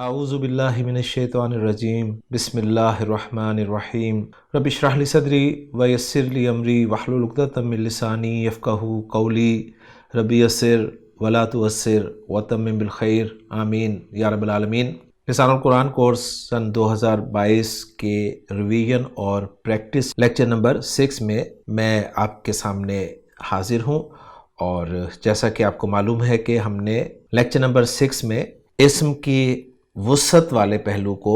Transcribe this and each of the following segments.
اعوذ باللہ من الشیطان الرجیم بسم اللہ الرحمن الرحیم رب اشرح لی صدری ویسر لی امری واحلل عقدۃ من لسانی یفقہوا قولی رب یسر ولا تعسر وتمم بالخیر آمین یا رب العالمین۔ لسان القرآن کورس سن 2022 کے ریویژن اور پریکٹس لیکچر نمبر 6 میں آپ کے سامنے حاضر ہوں، اور جیسا کہ آپ کو معلوم ہے کہ ہم نے لیکچر نمبر 6 میں اسم کی وسعت والے پہلو کو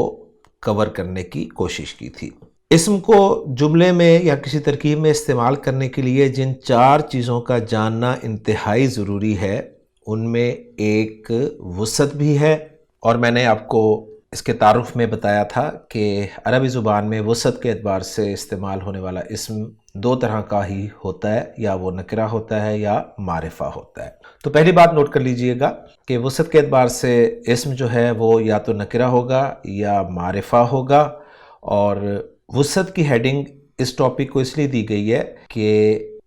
کور کرنے کی کوشش کی تھی۔ اسم کو جملے میں یا کسی ترکیب میں استعمال کرنے کے لیے جن 4 چیزوں کا جاننا انتہائی ضروری ہے، ان میں ایک وسعت بھی ہے، اور میں نے آپ کو اس کے تعارف میں بتایا تھا کہ عربی زبان میں وسعت کے اعتبار سے استعمال ہونے والا اسم 2 طرح کا ہی ہوتا ہے، یا وہ نکرہ ہوتا ہے یا معرفہ ہوتا ہے۔ تو پہلی بات نوٹ کر لیجئے گا کہ وسعت کے اعتبار سے اسم جو ہے وہ یا تو نکرہ ہوگا یا معرفہ ہوگا، اور وسعت کی ہیڈنگ اس ٹاپک کو اس لیے دی گئی ہے کہ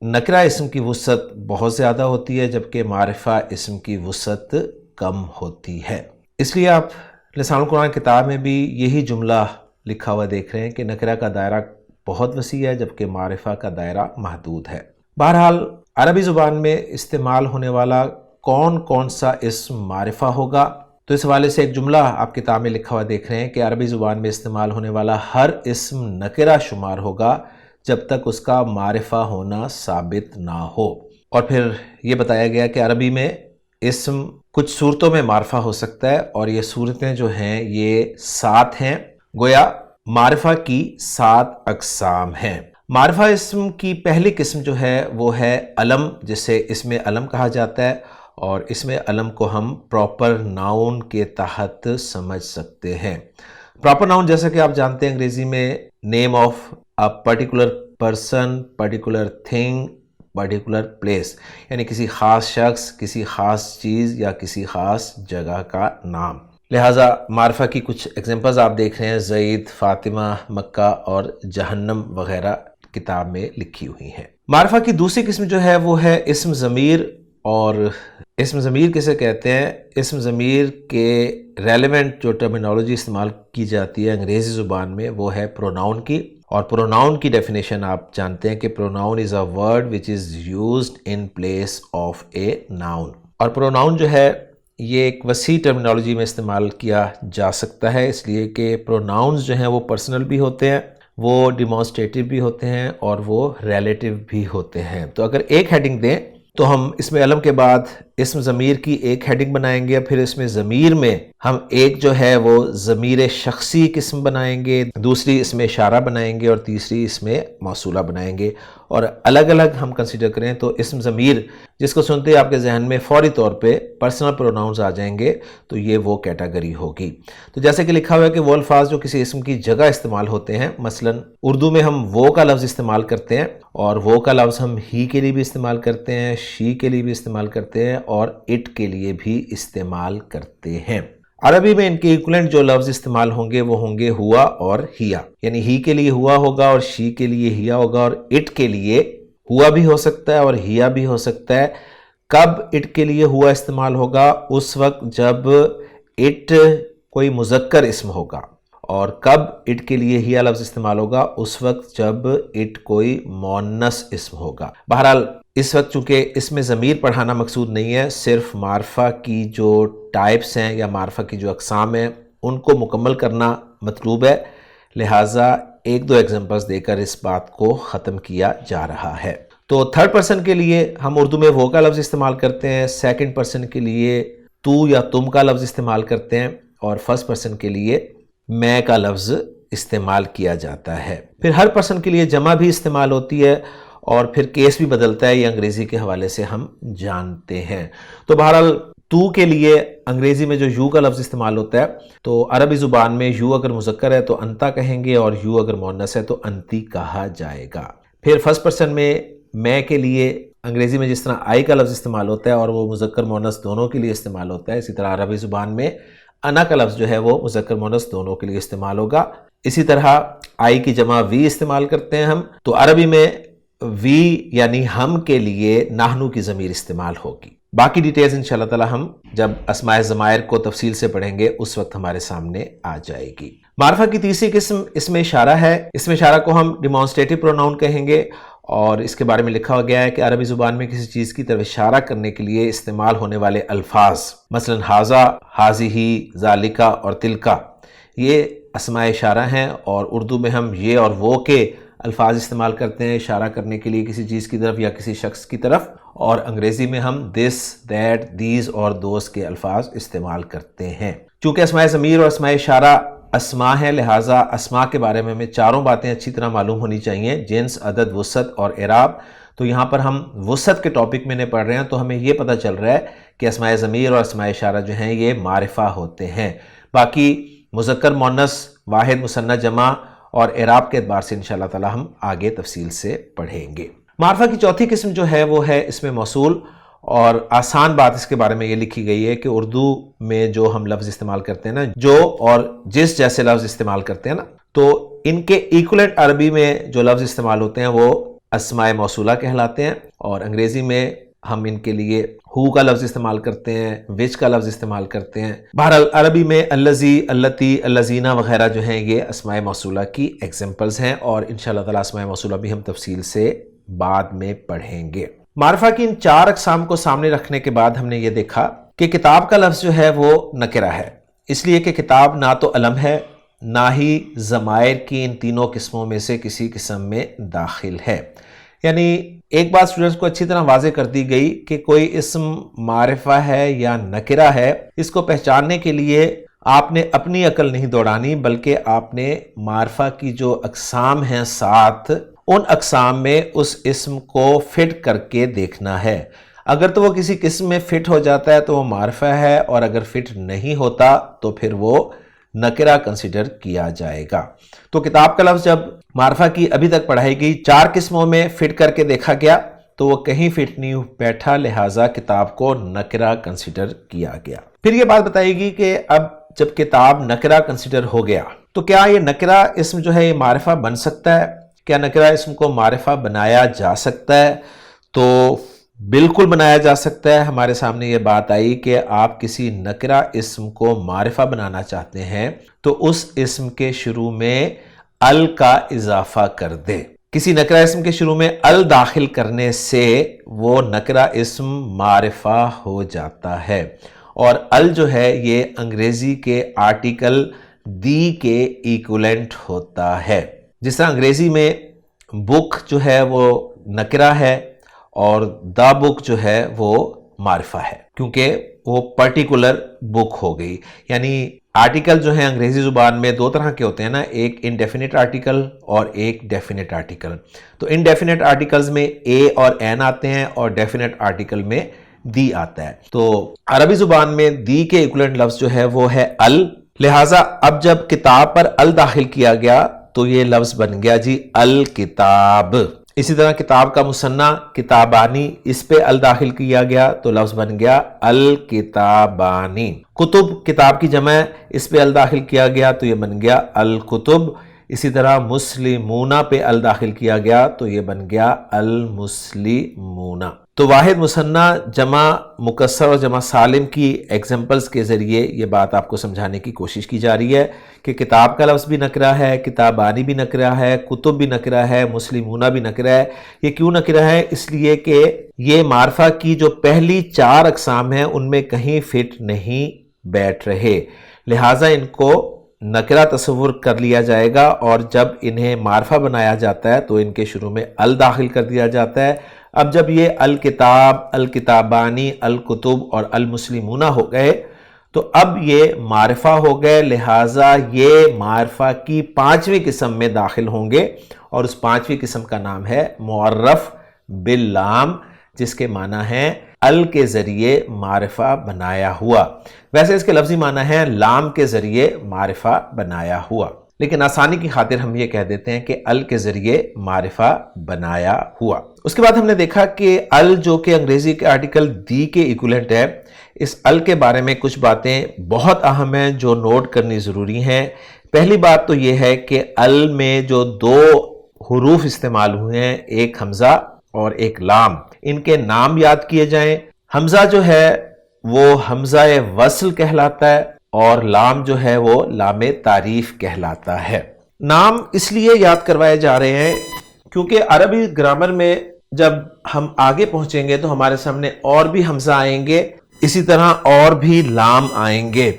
نکرہ اسم کی وسعت بہت زیادہ ہوتی ہے، جبکہ معرفہ اسم کی وسعت کم ہوتی ہے۔ اس لیے آپ لسان القرآن کتاب میں بھی یہی جملہ لکھا ہوا دیکھ رہے ہیں کہ نکرہ کا دائرہ بہت وسیع ہے، جبکہ معرفہ کا دائرہ محدود ہے۔ بہرحال عربی زبان میں استعمال ہونے والا کون کون سا اسم معرفہ ہوگا، تو اس حوالے سے ایک جملہ آپ کتاب میں لکھا ہوا دیکھ رہے ہیں کہ عربی زبان میں استعمال ہونے والا ہر اسم نکرہ شمار ہوگا جب تک اس کا معرفہ ہونا ثابت نہ ہو۔ اور پھر یہ بتایا گیا کہ عربی میں اسم کچھ صورتوں میں معرفہ ہو سکتا ہے، اور یہ صورتیں جو ہیں یہ 7 ہیں، گویا معرفہ کی 7 اقسام ہیں۔ معرفہ اسم کی پہلی قسم جو ہے وہ ہے علم، جسے اسم علم کہا جاتا ہے، اور اسم علم کو ہم پراپر ناؤن کے تحت سمجھ سکتے ہیں۔ پراپر ناؤن جیسا کہ آپ جانتے ہیں انگریزی میں name of a particular person, particular thing, particular place، یعنی کسی خاص شخص، کسی خاص چیز یا کسی خاص جگہ کا نام۔ لہٰذا معرفہ کی کچھ ایگزامپلز آپ دیکھ رہے ہیں، زید، فاطمہ، مکہ اور جہنم وغیرہ کتاب میں لکھی ہوئی ہیں۔ معرفہ کی دوسری قسم جو ہے وہ ہے اسم ضمیر، اور اسم ضمیر کسے کہتے ہیں؟ اسم ضمیر کے ریلیونٹ جو ٹرمینالوجی استعمال کی جاتی ہے انگریزی زبان میں وہ ہے پروناؤن کی، اور پروناؤن کی ڈیفینیشن آپ جانتے ہیں کہ pronoun is a word which is used in place of a noun، اور پروناؤن جو ہے یہ ایک وسیع ٹرمینالوجی میں استعمال کیا جا سکتا ہے، اس لیے کہ پروناؤنز جو ہیں وہ پرسنل بھی ہوتے ہیں، وہ ڈیمانسٹریٹو بھی ہوتے ہیں، اور وہ ریلیٹیو بھی ہوتے ہیں۔ تو اگر ایک ہیڈنگ دیں تو ہم اس میں علم کے بعد اسم ضمیر کی ایک ہیڈنگ بنائیں گے، پھر اس میں ضمیر میں ہم ایک جو ہے وہ ضمیر شخصی قسم بنائیں گے، دوسری اس میں اشارہ بنائیں گے، اور تیسری اس میں موصولہ بنائیں گے، اور الگ الگ ہم کنسیڈر کریں تو اسم ضمیر جس کو سنتے ہی آپ کے ذہن میں فوری طور پہ پرسنل پروناؤنز آ جائیں گے، تو یہ وہ کیٹیگری ہوگی۔ تو جیسے کہ لکھا ہوا ہے کہ وہ الفاظ جو کسی اسم کی جگہ استعمال ہوتے ہیں، مثلا اردو میں ہم وہ کا لفظ استعمال کرتے ہیں، اور وہ کا لفظ ہم ہی کے لیے بھی استعمال کرتے ہیں، شی کے لیے بھی استعمال کرتے ہیں، اور اٹ کے لیے بھی استعمال کرتے ہیں۔ عربی میں ان کے ایکولنٹ جو لفظ استعمال ہوں گے وہ ہوں گے ہوا اور ہیا، یعنی ہی کے لیے ہوا ہوگا اور شی کے لیے ہیا ہوگا، اور اٹ کے لیے ہوا بھی ہو سکتا ہے اور ہیا بھی ہو سکتا ہے۔ کب اٹ کے لیے ہوا استعمال ہوگا؟ اس وقت جب اٹ کوئی مذکر اسم ہوگا، اور کب اٹ کے لیے ہیا لفظ استعمال ہوگا؟ اس وقت جب اٹ کوئی مؤنث اسم ہوگا۔ بہرحال اس وقت چونکہ اس میں ضمیر پڑھانا مقصود نہیں ہے، صرف معرفہ کی جو ٹائپس ہیں یا معرفہ کی جو اقسام ہیں ان کو مکمل کرنا مطلوب ہے، لہٰذا 1-2 ایگزامپلز دے کر اس بات کو ختم کیا جا رہا ہے۔ تو تھرڈ پرسن کے لیے ہم اردو میں وہ کا لفظ استعمال کرتے ہیں، سیکنڈ پرسن کے لیے تو یا تم کا لفظ استعمال کرتے ہیں، اور فرسٹ پرسن کے لیے میں کا لفظ استعمال کیا جاتا ہے۔ پھر ہر پرسن کے لیے جمع بھی استعمال ہوتی ہے، اور پھر کیس بھی بدلتا ہے، یہ انگریزی کے حوالے سے ہم جانتے ہیں۔ تو بہرحال تو کے لیے انگریزی میں جو یو کا لفظ استعمال ہوتا ہے، تو عربی زبان میں یو اگر مذکر ہے تو انتا کہیں گے، اور یو اگر مؤنث ہے تو انتی کہا جائے گا۔ پھر فرسٹ پرسن میں کے لیے انگریزی میں جس طرح آئی کا لفظ استعمال ہوتا ہے اور وہ مذکر مؤنث دونوں کے لیے استعمال ہوتا ہے، اسی طرح عربی زبان میں انا کا لفظ جو ہے وہ مذکر مؤنث دونوں کے لیے استعمال ہوگا۔ اسی طرح آئی کی جمع وی استعمال کرتے ہیں ہم، تو عربی میں وی یعنی ہم کے لیے نحنو کی ضمیر استعمال ہوگی۔ باقی ڈیٹیلز انشاءاللہ تعالی ہم جب اسماء ضمائر کو تفصیل سے پڑھیں گے اس وقت ہمارے سامنے آ جائے گی۔ معرفہ کی تیسری قسم اسم اشارہ ہے۔ اسم اشارہ کو ہم ڈیمانسٹریٹو پروناؤن کہیں گے، اور اس کے بارے میں لکھا گیا ہے کہ عربی زبان میں کسی چیز کی طرف اشارہ کرنے کے لیے استعمال ہونے والے الفاظ، مثلا ھذا، ھذہ، ذالکا اور تلکا، یہ اسماء اشارہ ہیں، اور اردو میں ہم یہ اور وہ کے الفاظ استعمال کرتے ہیں اشارہ کرنے کے لیے کسی چیز کی طرف یا کسی شخص کی طرف، اور انگریزی میں ہم دس، دیٹ، دیز اور دوز کے الفاظ استعمال کرتے ہیں۔ چونکہ اسماء ضمیر اور اسماء اشارہ اسماء ہیں، لہٰذا اسماء کے بارے میں ہمیں چاروں باتیں اچھی طرح معلوم ہونی چاہیے، جنس، عدد، وسعت اور اعراب۔ تو یہاں پر ہم وسعت کے ٹاپک میں نے پڑھ رہے ہیں تو ہمیں یہ پتہ چل رہا ہے کہ اسماء ضمیر اور اسماء اشارہ جو ہیں یہ معرفہ ہوتے ہیں۔ باقی مذکر مؤنث، واحد مثنیٰ جمع اور اعراب کے اعتبار سے انشاءاللہ تعالی ہم آگے تفصیل سے پڑھیں گے۔ معرفہ کی چوتھی قسم جو ہے وہ ہے اسم موصول، اور آسان بات اس کے بارے میں یہ لکھی گئی ہے کہ اردو میں جو ہم لفظ استعمال کرتے ہیں نا، جو اور جس جیسے لفظ استعمال کرتے ہیں نا، تو ان کے ایکولنٹ عربی میں جو لفظ استعمال ہوتے ہیں وہ اسماء موصولہ کہلاتے ہیں، اور انگریزی میں ہم ان کے لیے ہو کا لفظ استعمال کرتے ہیں، وچ کا لفظ استعمال کرتے ہیں۔ بہرحال عربی میں الذی، اللتی، الذین وغیرہ جو ہیں یہ اسماء موصولہ کی ایگزامپلز ہیں، اور انشاءاللہ تعالی اسماء موصولہ بھی ہم تفصیل سے بعد میں پڑھیں گے۔ معرفہ کی ان چار اقسام کو سامنے رکھنے کے بعد ہم نے یہ دیکھا کہ کتاب کا لفظ جو ہے وہ نکرہ ہے، اس لیے کہ کتاب نہ تو علم ہے نہ ہی ضمائر کی ان تینوں قسموں میں سے کسی قسم میں داخل ہے۔ یعنی ایک بات اسٹوڈنٹس کو اچھی طرح واضح کر دی گئی کہ کوئی اسم معرفہ ہے یا نکرہ ہے، اس کو پہچاننے کے لیے آپ نے اپنی عقل نہیں دوڑانی، بلکہ آپ نے معرفہ کی جو اقسام ہیں 7، ان اقسام میں اس اسم کو فٹ کر کے دیکھنا ہے۔ اگر تو وہ کسی قسم میں فٹ ہو جاتا ہے تو وہ معرفہ ہے، اور اگر فٹ نہیں ہوتا تو پھر وہ نکرہ کنسیڈر کیا جائے گا۔ تو کتاب کا لفظ جب معرفہ کی ابھی تک پڑھائی گئی 4 قسموں میں فٹ کر کے دیکھا گیا تو وہ کہیں فٹ نہیں بیٹھا، لہٰذا کتاب کو نکرہ کنسیڈر کیا گیا۔ پھر یہ بات بتائے گی کہ اب جب کتاب نکرہ کنسیڈر ہو گیا تو کیا یہ نکرہ اسم جو ہے یہ معرفہ بن سکتا ہے؟ کیا نکرہ اسم کو معرفہ بنایا جا سکتا ہے؟ تو بالکل بنایا جا سکتا ہے۔ ہمارے سامنے یہ بات آئی کہ آپ کسی نکرہ اسم کو معرفہ بنانا چاہتے ہیں تو اس اسم کے شروع میں ال کا اضافہ کر دے۔ کسی نکرہ اسم کے شروع میں ال داخل کرنے سے وہ نکرہ اسم معرفہ ہو جاتا ہے، اور ال جو ہے یہ انگریزی کے آرٹیکل دی کے ایکولنٹ ہوتا ہے۔ جس طرح انگریزی میں بک جو ہے وہ نکرہ ہے اور دا بک جو ہے وہ معرفہ ہے، کیونکہ وہ پرٹیکولر بک ہو گئی۔ یعنی آرٹیکل جو ہیں انگریزی زبان میں 2 طرح کے ہوتے ہیں نا، ایک انڈیفینٹ آرٹیکل اور ایک ڈیفینٹ آرٹیکل۔ تو انڈیفینٹ آرٹیکلز میں اے اور این آتے ہیں، اور ڈیفینٹ آرٹیکل میں دی آتا ہے۔ تو عربی زبان میں دی کے ایکولنٹ لفظ جو ہے وہ ہے ال، لہٰذا اب جب کتاب پر ال داخل کیا گیا تو یہ لفظ بن گیا جی الکتاب۔ اسی طرح کتاب کا مثنیٰ کتابانی، اس پہ ال داخل کیا گیا تو لفظ بن گیا الکتابانی۔ کتب کتاب کی جمع ہے، اس پہ ال داخل کیا گیا تو یہ بن گیا الکتب۔ اسی طرح مسلمون پہ ال داخل کیا گیا تو یہ بن گیا المسلمون۔ تو واحد مثنیٰ جمع مکسر اور جمع سالم کی ایگزامپلز کے ذریعے یہ بات آپ کو سمجھانے کی کوشش کی جا رہی ہے کہ کتاب کا لفظ بھی نکرہ ہے، کتابانی بھی نکرہ ہے، کتب بھی نکرہ ہے، مسلمون بھی نکرہ ہے۔ یہ کیوں نکرہ ہے؟ اس لیے کہ یہ معرفہ کی جو پہلی 4 اقسام ہیں ان میں کہیں فٹ نہیں بیٹھ رہے، لہٰذا ان کو نکرہ تصور کر لیا جائے گا، اور جب انہیں معرفہ بنایا جاتا ہے تو ان کے شروع میں ال داخل کر دیا جاتا ہے۔ اب جب یہ الکتاب، الکتابانی، الکتب اور المسلمون ہو گئے تو اب یہ معرفہ ہو گئے، لہٰذا یہ معرفہ کی 5ویں قسم میں داخل ہوں گے، اور اس 5ویں قسم کا نام ہے معرف باللام، جس کے معنی ہے ال کے ذریعے معرفہ بنایا ہوا۔ ویسے اس کے لفظی معنی ہے لام کے ذریعے معرفہ بنایا ہوا، لیکن آسانی کی خاطر ہم یہ کہہ دیتے ہیں کہ ال کے ذریعے معرفہ بنایا ہوا۔ اس کے بعد ہم نے دیکھا کہ ال جو کہ انگریزی کے آرٹیکل دی کے ایکولنٹ ہے، اس ال کے بارے میں کچھ باتیں بہت اہم ہیں جو نوٹ کرنی ضروری ہیں۔ پہلی بات تو یہ ہے کہ ال میں جو 2 حروف استعمال ہوئے ہیں، ایک حمزہ اور ایک لام، ان کے نام یاد کیے جائیں۔ حمزہ جو ہے وہ حمزہ وصل کہلاتا ہے اور لام جو ہے وہ لام تعریف کہلاتا ہے۔ نام اس لیے یاد کروائے جا رہے ہیں کیونکہ عربی گرامر میں جب ہم آگے پہنچیں گے تو ہمارے سامنے اور بھی حمزہ آئیں گے، اسی طرح اور بھی لام آئیں گے،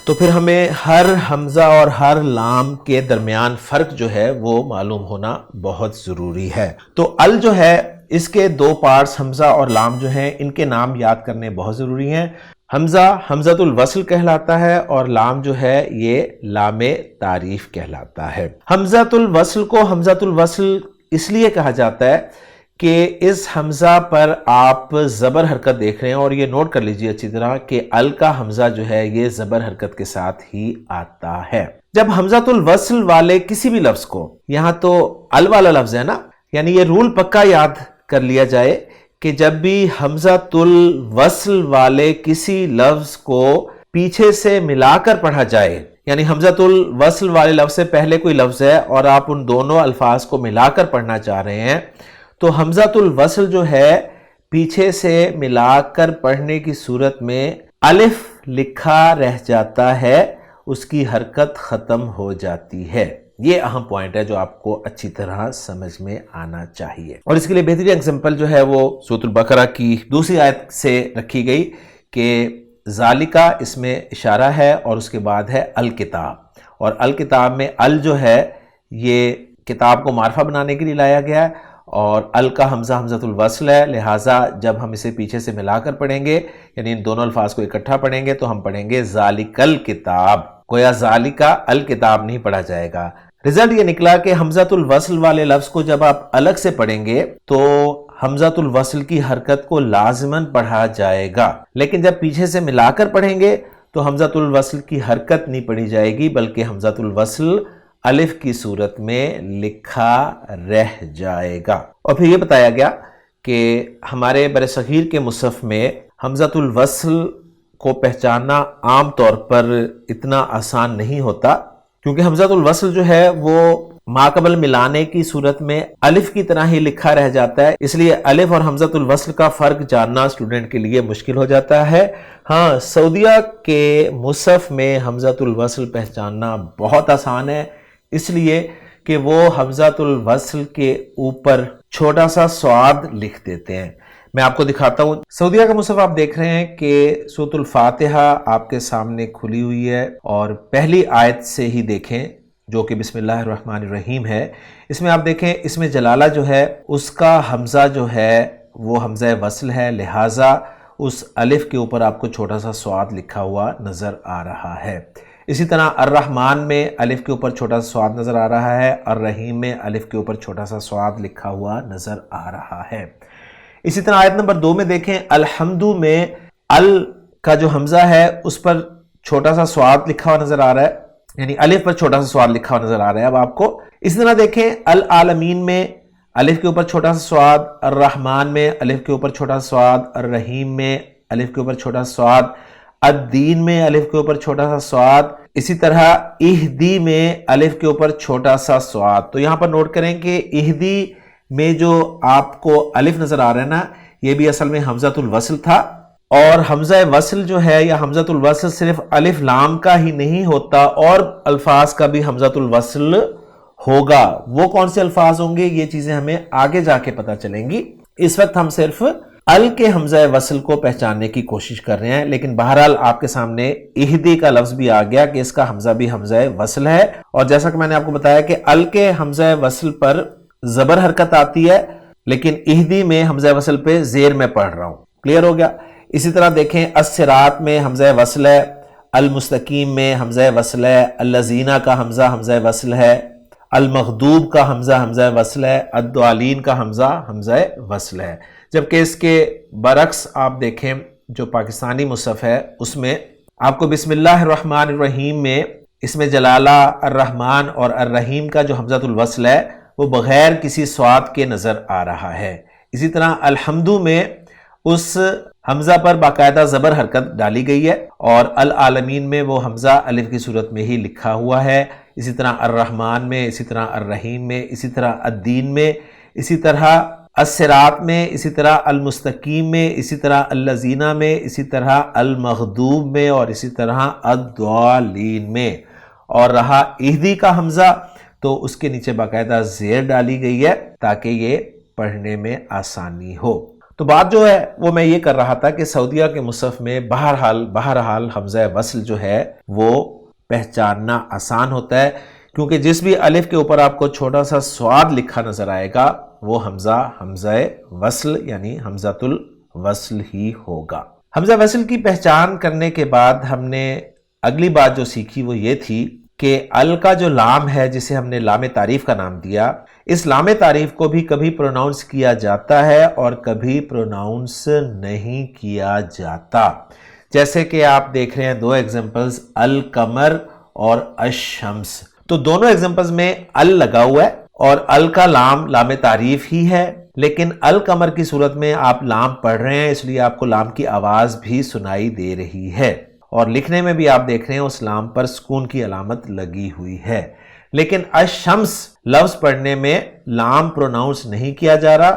تو پھر ہمیں ہر حمزہ اور ہر لام کے درمیان فرق جو ہے وہ معلوم ہونا بہت ضروری ہے۔ تو ال جو ہے اس کے دو پارٹس حمزہ اور لام جو ہیں ان کے نام یاد کرنے بہت ضروری ہیں۔ حمزہ حمزۃ الوصل کہلاتا ہے اور لام جو ہے یہ لام تعریف کہلاتا ہے۔ حمزۃ الوصل کو حمزۃ الوصل اس لیے کہا جاتا ہے کہ اس حمزہ پر آپ زبر حرکت دیکھ رہے ہیں، اور یہ نوٹ کر لیجئے اچھی طرح کہ ال کا حمزہ جو ہے یہ زبر حرکت کے ساتھ ہی آتا ہے۔ جب حمزۃ الوصل والے کسی بھی لفظ کو، یہاں تو ال والا لفظ ہے نا، یعنی یہ رول پکا یاد کر لیا جائے کہ جب بھی حمزۃ الوصل والے کسی لفظ کو پیچھے سے ملا کر پڑھا جائے، یعنی حمزۃ الوصل والے لفظ سے پہلے کوئی لفظ ہے اور آپ ان دونوں الفاظ کو ملا کر پڑھنا چاہ رہے ہیں، تو حمزۃ الوصل جو ہے پیچھے سے ملا کر پڑھنے کی صورت میں الف لکھا رہ جاتا ہے، اس کی حرکت ختم ہو جاتی ہے۔ یہ اہم پوائنٹ ہے جو آپ کو اچھی طرح سمجھ میں آنا چاہیے، اور اس کے لیے بہترین اگزامپل جو ہے وہ سورۃ البقرہ کی دوسری آیت سے رکھی گئی کہ ذالکہ اس میں اشارہ ہے اور اس کے بعد ہے الکتاب، اور الکتاب میں ال جو ہے یہ کتاب کو معرفہ بنانے کے لیے لایا گیا ہے، اور ال کا حمزہ حمزۃ الوصل ہے، لہٰذا جب ہم اسے پیچھے سے ملا کر پڑھیں گے، یعنی ان دونوں الفاظ کو اکٹھا پڑھیں گے تو ہم پڑھیں گے ذالک الکتاب، گویا ذالکہ الکتاب نہیں پڑھا جائے گا۔ رزلٹ یہ نکلا کہ حمزۃ الوصل والے لفظ کو جب آپ الگ سے پڑھیں گے تو حمزۃ الوصل کی حرکت کو لازماً پڑھا جائے گا، لیکن جب پیچھے سے ملا کر پڑھیں گے تو حمزۃ الوصل کی حرکت نہیں پڑھی جائے گی، بلکہ حمزۃ الوصل الف کی صورت میں لکھا رہ جائے گا۔ اور پھر یہ بتایا گیا کہ ہمارے برصغیر کے مصحف میں حمزۃ الوصل کو پہچاننا عام طور پر اتنا آسان نہیں ہوتا، کیونکہ حمزۃ الوصل جو ہے وہ ماقبل ملانے کی صورت میں الف کی طرح ہی لکھا رہ جاتا ہے، اس لیے الف اور حمزۃ الوصل کا فرق جاننا اسٹوڈنٹ کے لیے مشکل ہو جاتا ہے۔ ہاں، سعودیہ کے مصحف میں حمزۃ الوصل پہچاننا بہت آسان ہے، اس لیے کہ وہ حمزۃ الوصل کے اوپر چھوٹا سا صاد لکھ دیتے ہیں۔ میں آپ کو دکھاتا ہوں، سعودیہ کا مصحف آپ دیکھ رہے ہیں کہ سورۃ الفاتحہ آپ کے سامنے کھلی ہوئی ہے، اور پہلی آیت سے ہی دیکھیں جو کہ بسم اللہ الرحمن الرحیم ہے، اس میں آپ دیکھیں اس میں جلالہ جو ہے اس کا حمزہ جو ہے وہ حمزہ وصل ہے، لہٰذا اس الف کے اوپر آپ کو چھوٹا سا صاد لکھا ہوا نظر آ رہا ہے۔ اسی طرح الرحمن میں الف کے اوپر چھوٹا سا صاد نظر آ رہا ہے، الرحیم میں الف کے اوپر چھوٹا سا صاد لکھا ہوا نظر آ رہا ہے۔ اسی طرح آیت نمبر 2 میں دیکھیں الحمد میں ال کا جو حمزہ ہے اس پر چھوٹا سا صاد لکھا ہوا نظر آ رہا ہے، یعنی الف پر چھوٹا سا صاد لکھا ہوا نظر آ رہا ہے اب آپ کو۔ اسی طرح دیکھیں العالمین میں الف کے اوپر چھوٹا سا صاد، الرحمن میں الف کے اوپر چھوٹا سا صاد، الرحیم میں الف کے اوپر چھوٹا سا صاد، الدین میں الف کے اوپر چھوٹا سا صاد، اسی طرح اہدی میں الف کے اوپر چھوٹا سا صاد۔ تو یہاں پر نوٹ کریں کہ اہدی میں جو آپ کو الف نظر آ رہا ہے نا، یہ بھی اصل میں حمزۃ الوصل تھا، اور حمزہ وصل جو ہے یا حمزۃ الوصل صرف الف لام کا ہی نہیں ہوتا، اور الفاظ کا بھی حمزۃ الوصل ہوگا۔ وہ کون سے الفاظ ہوں گے یہ چیزیں ہمیں آگے جا کے پتہ چلیں گی، اس وقت ہم صرف ال کے حمزہ وصل کو پہچاننے کی کوشش کر رہے ہیں، لیکن بہرحال آپ کے سامنے اہدی کا لفظ بھی آ گیا کہ اس کا حمزہ بھی حمزہ وصل ہے، اور جیسا کہ میں نے آپ کو بتایا کہ ال کے حمزہ وصل پر زبر حرکت آتی ہے، لیکن اہدی میں حمزہ وصل پہ زیر میں پڑھ رہا ہوں۔ کلیئر ہو گیا؟ اسی طرح دیکھیں الصراط میں حمزہ وصل ہے، المستقیم میں حمزہ وصل ہے، الذین کا حمزہ حمزہ وصل ہے، المغضوب کا حمزہ حمزہ وصل ہے، الضالین کا حمزہ وصل ہے۔ جبکہ اس کے برعکس آپ دیکھیں جو پاکستانی مصحف ہے اس میں آپ کو بسم اللہ الرحمن الرحیم میں اس میں جلالہ، الرحمن اور الرحیم کا جو حمزۃ الوصل ہے وہ بغیر کسی صاد کے نظر آ رہا ہے۔ اسی طرح الحمد میں اس حمزہ پر باقاعدہ زبر حرکت ڈالی گئی ہے، اور العالمین میں وہ حمزہ الف کی صورت میں ہی لکھا ہوا ہے۔ اسی طرح الرحمن میں، اسی طرح الرحیم میں، اسی طرح الدین میں، اسی طرح الصراط میں، اسی طرح المستقیم میں، اسی طرح الذین میں، اسی طرح المغضوب میں، اور اسی طرح الضالین میں۔ اور رہا اہدی کا حمزہ تو اس کے نیچے باقاعدہ زیر ڈالی گئی ہے تاکہ یہ پڑھنے میں آسانی ہو۔ تو بات جو ہے وہ میں یہ کر رہا تھا کہ سعودیہ کے مصحف میں بہرحال حمزہ وصل جو ہے وہ پہچاننا آسان ہوتا ہے، کیونکہ جس بھی الف کے اوپر آپ کو چھوٹا سا سواد لکھا نظر آئے گا وہ حمزہ وصل یعنی حمزۃ الوصل ہی ہوگا۔ حمزہ وصل کی پہچان کرنے کے بعد ہم نے اگلی بات جو سیکھی وہ یہ تھی کہ ال کا جو لام ہے جسے ہم نے لام تعریف کا نام دیا، اس لام تعریف کو بھی کبھی پروناؤنس کیا جاتا ہے اور کبھی پروناؤنس نہیں کیا جاتا۔ جیسے کہ آپ دیکھ رہے ہیں دو ایگزامپلز، القمر اور الشمس۔ تو دونوں ایگزامپلز میں ال لگا ہوا ہے اور ال کا لام تعریف ہی ہے، لیکن القمر کی صورت میں آپ لام پڑھ رہے ہیں، اس لیے آپ کو لام کی آواز بھی سنائی دے رہی ہے، اور لکھنے میں بھی آپ دیکھ رہے ہیں اس لام پر سکون کی علامت لگی ہوئی ہے۔ لیکن الشمس لفظ پڑھنے میں لام پروناؤنس نہیں کیا جا رہا،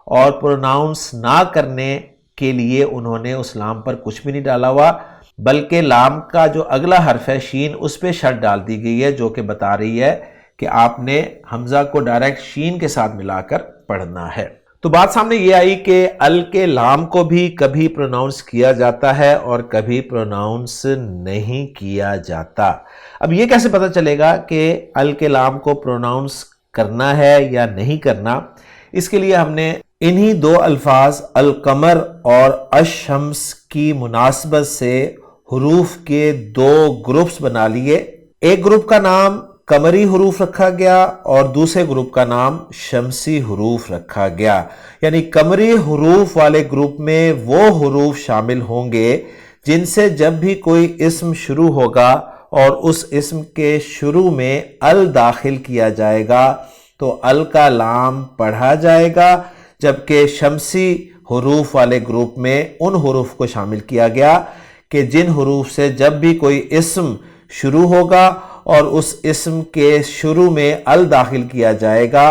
اور پروناؤنس نہ کرنے کے لیے انہوں نے اس لام پر کچھ بھی نہیں ڈالا ہوا، بلکہ لام کا جو اگلا حرف ہے شین اس پہ شد ڈال دی گئی ہے، جو کہ بتا رہی ہے کہ آپ نے حمزہ کو ڈائریکٹ شین کے ساتھ ملا کر پڑھنا ہے۔ تو بات سامنے یہ آئی کہ ال کے لام کو بھی کبھی پروناؤنس کیا جاتا ہے اور کبھی پروناؤنس نہیں کیا جاتا۔ اب یہ کیسے پتہ چلے گا کہ ال کے لام کو پروناؤنس کرنا ہے یا نہیں کرنا؟ اس کے لیے ہم نے انہی دو الفاظ القمر اور الشمس کی مناسبت سے حروف کے دو گروپس بنا لیے۔ ایک گروپ کا نام قمری حروف رکھا گیا اور دوسرے گروپ کا نام شمسی حروف رکھا گیا، یعنی قمری حروف والے گروپ میں وہ حروف شامل ہوں گے جن سے جب بھی کوئی اسم شروع ہوگا اور اس اسم کے شروع میں ال داخل کیا جائے گا تو ال کا لام پڑھا جائے گا، جبکہ شمسی حروف والے گروپ میں ان حروف کو شامل کیا گیا کہ جن حروف سے جب بھی کوئی اسم شروع ہوگا اور اس اسم کے شروع میں ال داخل کیا جائے گا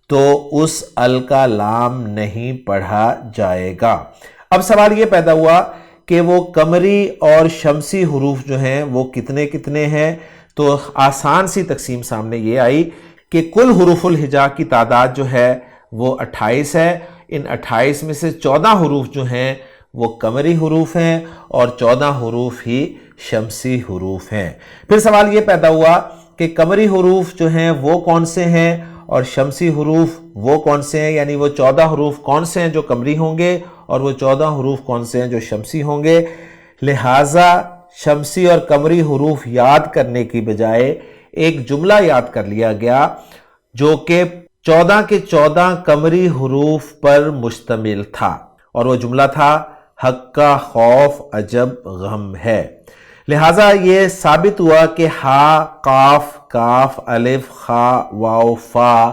تو اس ال کا لام نہیں پڑھا جائے گا۔ اب سوال یہ پیدا ہوا کہ وہ قمری اور شمسی حروف جو ہیں وہ کتنے کتنے ہیں؟ تو آسان سی تقسیم سامنے یہ آئی کہ کل حروف الہجا کی تعداد جو ہے وہ 28 ہے۔ ان 28 میں سے 14 حروف جو ہیں وہ قمری حروف ہیں اور 14 حروف ہی شمسی حروف ہیں۔ پھر سوال یہ پیدا ہوا کہ قمری حروف جو ہیں وہ کون سے ہیں اور شمسی حروف وہ کون سے ہیں، یعنی وہ 14 حروف کون سے ہیں جو قمری ہوں گے اور وہ 14 حروف کون سے ہیں جو شمسی ہوں گے۔ لہٰذا شمسی اور قمری حروف یاد کرنے کی بجائے ایک جملہ یاد کر لیا گیا جو کہ 14 کے 14 قمری حروف پر مشتمل تھا، اور وہ جملہ تھا حق کا خوف عجب غم ہے۔ لہٰذا یہ ثابت ہوا کہ ہا، قاف، کاف، الف، خا، واو، فا،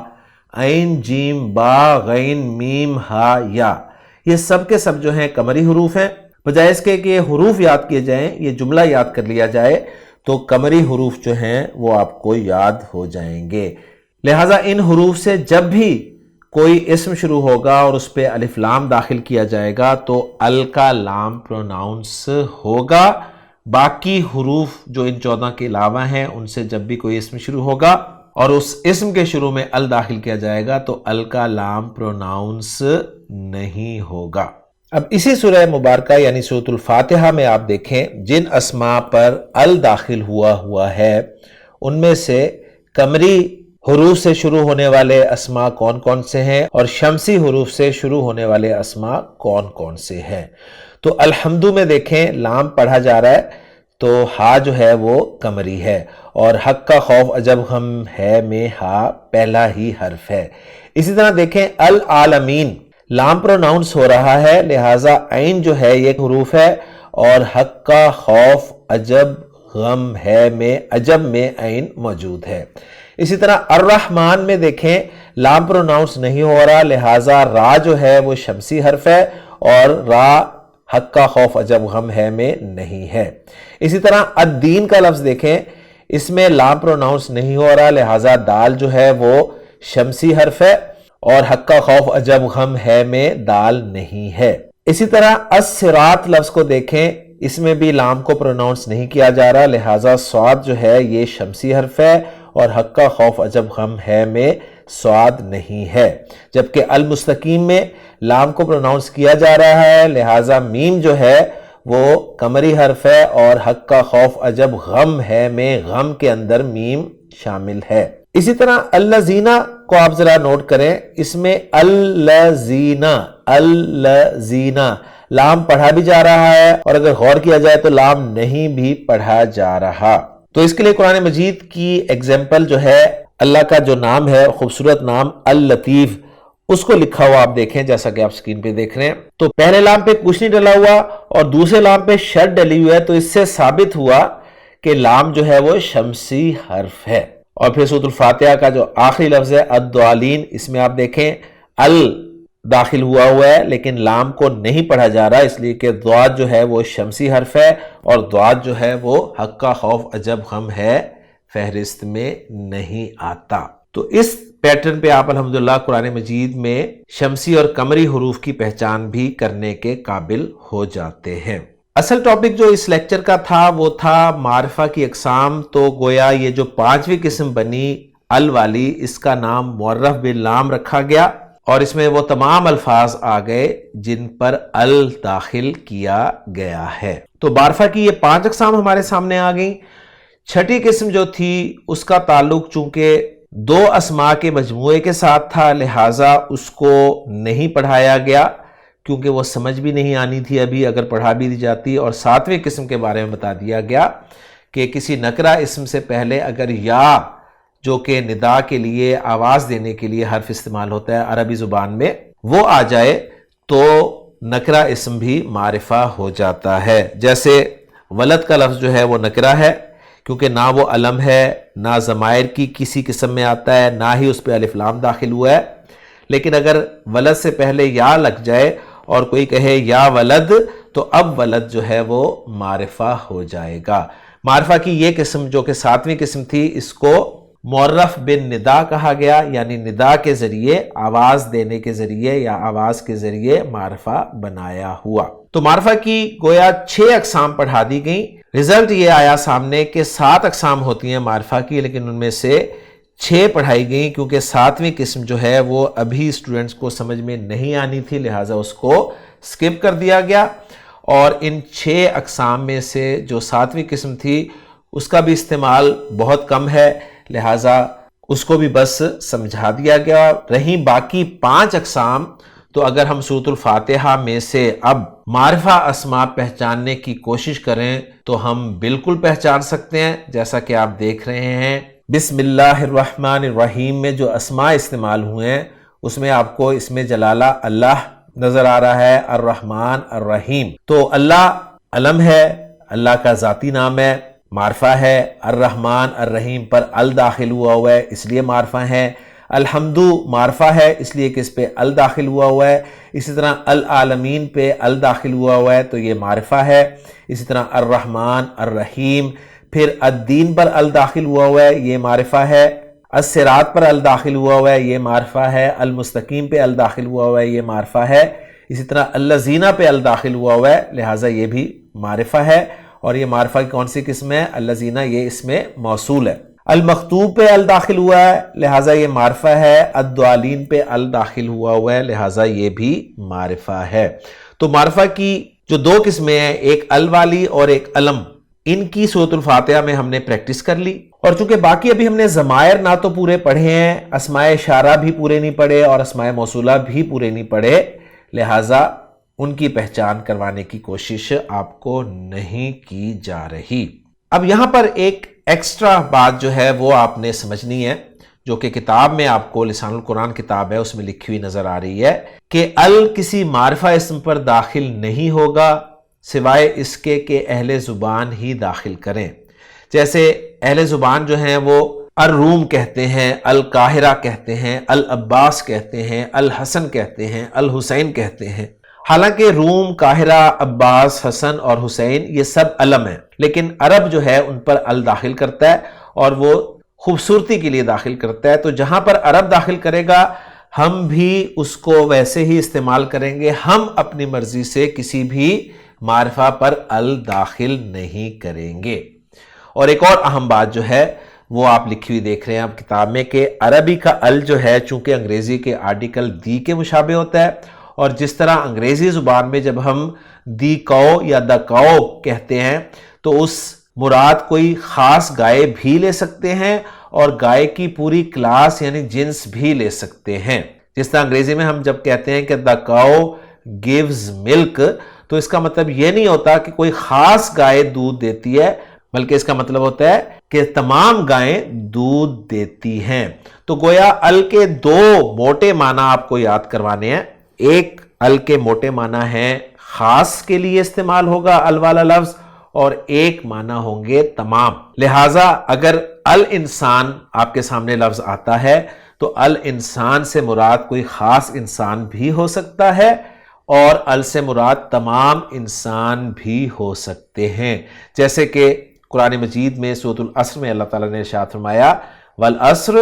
عین، جیم، با، غین، میم، ہا، یا، یہ سب کے سب جو ہیں قمری حروف ہیں۔ بجائے اس کے کہ یہ حروف یاد کیے جائیں، یہ جملہ یاد کر لیا جائے تو قمری حروف جو ہیں وہ آپ کو یاد ہو جائیں گے۔ لہٰذا ان حروف سے جب بھی کوئی اسم شروع ہوگا اور اس پہ الف لام داخل کیا جائے گا تو ال کا لام پروناؤنس ہوگا۔ باقی حروف جو ان 14 کے علاوہ ہیں ان سے جب بھی کوئی اسم شروع ہوگا اور اس اسم کے شروع میں ال داخل کیا جائے گا تو ال کا لام پروناؤنس نہیں ہوگا۔ اب اسی سورہ مبارکہ یعنی سورۃ الفاتحہ میں آپ دیکھیں جن اسماء پر ال داخل ہوا ہے ان میں سے قمری حروف سے شروع ہونے والے اسماء کون کون سے ہیں اور شمسی حروف سے شروع ہونے والے اسماء کون کون سے ہیں۔ تو الحمد میں دیکھیں لام پڑھا جا رہا ہے تو ہا جو ہے وہ قمری ہے، اور حق کا خوف عجب غم ہے میں ہا پہلا ہی حرف ہے۔ اسی طرح دیکھیں العالمین لام پروناؤنس ہو رہا ہے، لہٰذا عین جو ہے یہ حروف ہے، اور حق کا خوف عجب غم ہے میں عجب میں عین موجود ہے۔ اسی طرح الرحمن میں دیکھیں لام پروناؤنس نہیں ہو رہا، لہٰذا را جو ہے وہ شمسی حرف ہے اور را حق کا خوف عجب غم ہے میں نہیں ہے۔ اسی طرح الدین کا لفظ دیکھیں اس میں لام پروناؤنس نہیں ہو رہا، لہٰذا دال جو ہے وہ شمسی حرف ہے، اور حق کا خوف عجب غم ہے میں دال نہیں ہے۔ اسی طرح الصراط لفظ کو دیکھیں، اس میں بھی لام کو پروناؤنس نہیں کیا جا رہا، لہٰذا صاد جو ہے یہ شمسی حرف ہے، اور حق کا خوف عجب غم ہے میں صاد نہیں ہے۔ جبکہ المستقیم میں لام کو پروناؤنس کیا جا رہا ہے، لہٰذا میم جو ہے وہ قمری حرف ہے، اور حق کا خوف عجب غم ہے میں غم کے اندر میم شامل ہے۔ اسی طرح الذین کو آپ ذرا نوٹ کریں، اس میں الذین لام پڑھا بھی جا رہا ہے، اور اگر غور کیا جائے تو لام نہیں بھی پڑھا جا رہا۔ تو اس کے لیے قرآن مجید کی ایگزامپل جو ہے، اللہ کا جو نام ہے خوبصورت نام اللطیف، اس کو لکھا ہوا آپ دیکھیں، جیسا کہ آپ سکرین پہ دیکھ رہے ہیں۔ تو پہلے لام پہ کچھ نہیں ڈلا ہوا اور دوسرے لام پہ شد ڈلی ہوئی ہے، تو اس سے ثابت ہوا کہ لام جو ہے وہ شمسی حرف ہے۔ اور پھر سورۃ الفاتحہ کا جو آخری لفظ ہے الضالین، اس میں آپ دیکھیں ال داخل ہوا ہے، لیکن لام کو نہیں پڑھا جا رہا، اس لیے کہ ضاد جو ہے وہ شمسی حرف ہے، اور ضاد جو ہے وہ حق کا خوف عجب غم ہے فہرست میں نہیں آتا۔ تو اس پیٹرن پہ آپ الحمدللہ قرآن مجید میں شمسی اور قمری حروف کی پہچان بھی کرنے کے قابل ہو جاتے ہیں۔ اصل ٹاپک جو اس لیکچر کا تھا وہ تھا معرفہ کی اقسام۔ تو گویا یہ جو پانچویں قسم بنی ال والی، اس کا نام معرف باللام رکھا گیا، اور اس میں وہ تمام الفاظ آ گئے جن پر ال داخل کیا گیا ہے۔ تو معرفہ کی یہ 5 اقسام ہمارے سامنے آ گئیں۔ چھٹی قسم جو تھی اس کا تعلق چونکہ 2 اسماء کے مجموعے کے ساتھ تھا، لہٰذا اس کو نہیں پڑھایا گیا، کیونکہ وہ سمجھ بھی نہیں آنی تھی ابھی اگر پڑھا بھی دی جاتی۔ اور 7ویں قسم کے بارے میں بتا دیا گیا کہ کسی نکرہ اسم سے پہلے اگر یا جو کہ ندا کے لیے آواز دینے کے لیے حرف استعمال ہوتا ہے عربی زبان میں، وہ آ جائے تو نکرہ اسم بھی معرفہ ہو جاتا ہے۔ جیسے ولد کا لفظ جو ہے وہ نکرہ ہے، کیونکہ نہ وہ علم ہے، نہ ضمائر کی کسی قسم میں آتا ہے، نہ ہی اس پہ الف لام داخل ہوا ہے۔ لیکن اگر ولد سے پہلے یا لگ جائے اور کوئی کہے یا ولد، تو اب ولد جو ہے وہ معرفہ ہو جائے گا۔ معرفہ کی یہ قسم جو کہ 7ویں قسم تھی، اس کو معرف بن ندا کہا گیا، یعنی ندا کے ذریعے، آواز دینے کے ذریعے یا آواز کے ذریعے معرفہ بنایا ہوا۔ تو معرفہ کی گویا 6 اقسام پڑھا دی گئیں۔ رزلٹ یہ آیا سامنے کہ 7 اقسام ہوتی ہیں معرفہ کی، لیکن ان میں سے 6 پڑھائی گئیں، کیونکہ 7ویں قسم جو ہے وہ ابھی اسٹوڈنٹس کو سمجھ میں نہیں آنی تھی، لہٰذا اس کو سکپ کر دیا گیا۔ اور ان 6 اقسام میں سے جو 7ویں قسم تھی اس کا بھی استعمال بہت کم ہے، لہٰذا اس کو بھی بس سمجھا دیا گیا۔ رہی باقی 5 اقسام، تو اگر ہم سورۃ الفاتحہ میں سے اب معرفہ اسماء پہچاننے کی کوشش کریں تو ہم بالکل پہچان سکتے ہیں، جیسا کہ آپ دیکھ رہے ہیں بسم اللہ الرحمن الرحیم میں جو اسماء استعمال ہوئے ہیں، اس میں آپ کو اسم جلالہ اللہ نظر آ رہا ہے، الرحمن الرحیم۔ تو اللہ علم ہے، اللہ کا ذاتی نام ہے، معرفہ ہے۔ الرحمن الرحیم پر ال داخل ہوا ہے، اس لیے معرفہ ہے۔ الحمد معرفہ ہے، اس لیے کہ اس پہ ال داخل ہوا ہے۔ اسی طرح العالمین پہ ال داخل ہوا ہے تو یہ معرفہ ہے۔ اسی طرح الرحمن الرحیم، پھر الدین پر ال داخل ہوا ہے، یہ معرفہ ہے۔ الصراط پر ال داخل ہوا ہے، یہ معرفہ ہے۔ المستقیم پہ ال داخل ہوا ہے، یہ معرفہ ہے۔ اسی طرح الذین پہ ال داخل ہوا ہے، لہٰذا یہ بھی معرفہ ہے۔ اور یہ معرفہ کی کون سی قسم ہے؟ الذین، یہ اس میں موصول ہے۔ المکتوب پہ ال داخل ہوا ہے، لہٰذا یہ معرفہ ہے۔ الضالین پہ ال داخل ہوا ہے، لہٰذا یہ بھی معرفہ ہے۔ تو معرفہ کی جو 2 قسمیں ہیں، ایک ال والی اور ایک علم، ان کی سورۃ الفاتحہ میں ہم نے پریکٹس کر لی۔ اور چونکہ باقی ابھی ہم نے ضمائر نہ تو پورے پڑھے ہیں، اسماء اشارہ بھی پورے نہیں پڑھے اور اسماء موصولہ بھی پورے نہیں پڑھے، لہٰذا ان کی پہچان کروانے کی کوشش آپ کو نہیں کی جا رہی۔ اب یہاں پر ایک ایکسٹرا بات جو ہے وہ آپ نے سمجھنی ہے، جو کہ کتاب میں آپ کو لسان القرآن کتاب ہے اس میں لکھی ہوئی نظر آ رہی ہے کہ ال کسی معرفہ اسم پر داخل نہیں ہوگا سوائے اس کے کہ اہل زبان ہی داخل کریں۔ جیسے اہل زبان جو ہیں وہ الروم کہتے ہیں، القاہرہ کہتے ہیں، العباس کہتے ہیں، الحسن کہتے ہیں، الحسین کہتے ہیں۔ حالانکہ روم، قاہرہ، عباس، حسن اور حسین یہ سب علم ہیں، لیکن عرب جو ہے ان پر ال داخل کرتا ہے اور وہ خوبصورتی کے لیے داخل کرتا ہے۔ تو جہاں پر عرب داخل کرے گا ہم بھی اس کو ویسے ہی استعمال کریں گے، ہم اپنی مرضی سے کسی بھی معرفہ پر ال داخل نہیں کریں گے۔ اور ایک اور اہم بات جو ہے وہ آپ لکھی ہوئی دیکھ رہے ہیں آپ کتاب میں کہ عربی کا ال جو ہے چونکہ انگریزی کے آرٹیکل دی کے مشابہ ہوتا ہے، اور جس طرح انگریزی زبان میں جب ہم دی کو یا دا کو کہتے ہیں تو اس مراد کوئی خاص گائے بھی لے سکتے ہیں اور گائے کی پوری کلاس یعنی جنس بھی لے سکتے ہیں۔ جس طرح انگریزی میں ہم جب کہتے ہیں کہ دا کو gives milk تو اس کا مطلب یہ نہیں ہوتا کہ کوئی خاص گائے دودھ دیتی ہے، بلکہ اس کا مطلب ہوتا ہے کہ تمام گائیں دودھ دیتی ہیں۔ تو گویا ال کے دو موٹے معنی آپ کو یاد کروانے ہیں۔ ایک ال کے موٹے معنی ہیں خاص کے لیے استعمال ہوگا ال والا لفظ، اور ایک معنی ہوں گے تمام۔ لہٰذا اگر ال انسان آپ کے سامنے لفظ آتا ہے تو ال انسان سے مراد کوئی خاص انسان بھی ہو سکتا ہے اور ال سے مراد تمام انسان بھی ہو سکتے ہیں، جیسے کہ قرآن مجید میں سورۃ العصر میں اللہ تعالیٰ نے ارشاد فرمایا والعصر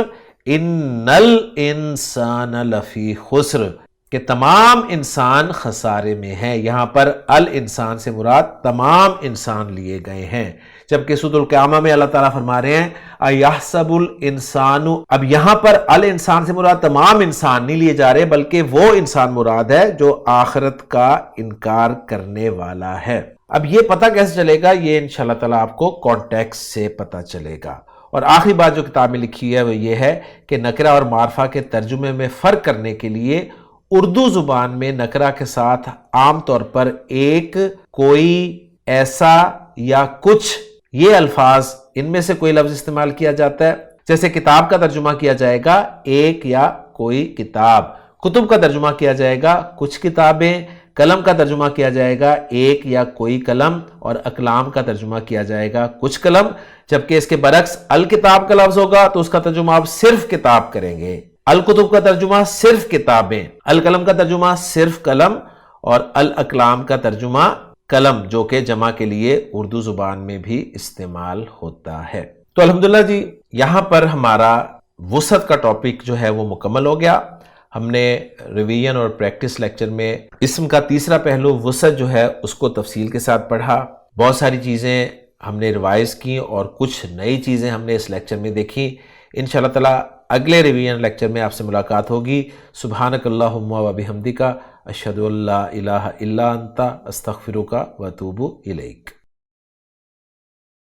ان الانسان لفی خسر، کہ تمام انسان خسارے میں ہیں۔ یہاں پر ال انسان سے مراد تمام انسان لیے گئے ہیں، جبکہ سورۃ القیامہ میں اللہ تعالیٰ فرما رہے ہیں اَيَحْسَبُ الْإِنسَانُ، اب یہاں پر ال انسان سے مراد تمام انسان نہیں لیے جا رہے بلکہ وہ انسان مراد ہے جو آخرت کا انکار کرنے والا ہے۔ اب یہ پتہ کیسے چلے گا؟ یہ انشاءاللہ تعالیٰ آپ کو کانٹیکسٹ سے پتہ چلے گا۔ اور آخری بات جو کتاب میں لکھی ہے وہ یہ ہے کہ نکرہ اور معرفہ کے ترجمے میں فرق کرنے کے لیے اردو زبان میں نکرہ کے ساتھ عام طور پر ایک، کوئی، ایسا یا کچھ یہ الفاظ ان میں سے کوئی لفظ استعمال کیا جاتا ہے۔ جیسے کتاب کا ترجمہ کیا جائے گا ایک یا کوئی کتاب، کتب کا ترجمہ کیا جائے گا کچھ کتابیں، قلم کا ترجمہ کیا جائے گا ایک یا کوئی قلم، اور اقلام کا ترجمہ کیا جائے گا کچھ قلم۔ جبکہ اس کے برعکس الکتاب کا لفظ ہوگا تو اس کا ترجمہ آپ صرف کتاب کریں گے، الکتب کا ترجمہ صرف کتابیں، القلم کا ترجمہ صرف قلم، اور الاقلام کا ترجمہ قلم، جو کہ جمع کے لیے اردو زبان میں بھی استعمال ہوتا ہے۔ تو الحمدللہ جی یہاں پر ہمارا وسعت کا ٹاپک جو ہے وہ مکمل ہو گیا۔ ہم نے ریویژن اور پریکٹس لیکچر میں اسم کا تیسرا پہلو وسعت جو ہے اس کو تفصیل کے ساتھ پڑھا، بہت ساری چیزیں ہم نے ریوائز کی اور کچھ نئی چیزیں ہم نے اس لیکچر میں دیکھی۔ انشاءاللہ تعالی اگلے ریویژن لیکچر میں آپ سے ملاقات ہوگی۔ سبحانک اللہم و بحمدک، اشہد ان لا الہ الا انت، استغفرک و اتوب الیک۔